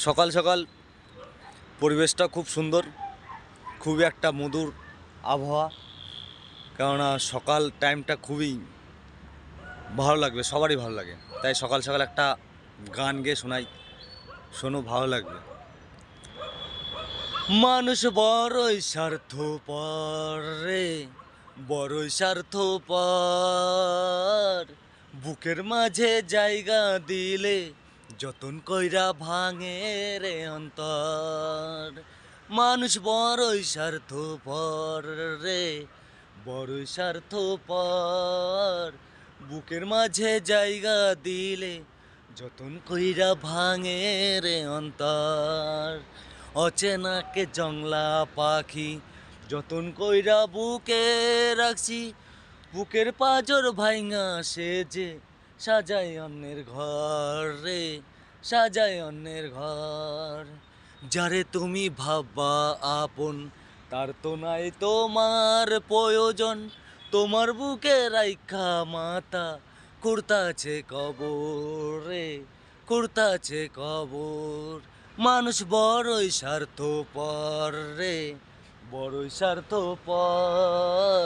সকাল সকাল পরিবেশটা খুব সুন্দর, খুবই একটা মধুর আবহাওয়া। কেননা সকাল টাইমটা খুবই ভালো লাগবে, সবারই ভালো লাগে। তাই সকাল সকাল একটা গান গেয়ে শোনাই, শোনো, ভালো লাগবে। মানুষ বড়ই স্বার্থপর রে, বড়ই স্বার্থপর। বুকের মাঝে জায়গা দিলে যতন কইরা ভাঙে রে অন্তর। মানুষ বড়ই স্বার্থপর রে, বড়ই স্বার্থপর। বুকের মাঝে জায়গা দিলে যতন কইরা ভাঙে রে অন্তর। অচেনাকে জংলা পাখি যতন কইরা বুকে রাখছি, বুকের পাজর ভাইঙা সে যে সাজায় অন্যের ঘর রে, সাজায় অন্যের ঘর। যারে তুমি ভাববা আপন, তার তো নাই তোমার প্রয়োজন। তোমার বুকে রাইখা মাতা কুর্তাছে কবর রে, কুর্তাছে কবর। মানুষ বড়ই স্বার্থপর রে, বড়ই স্বার্থপর।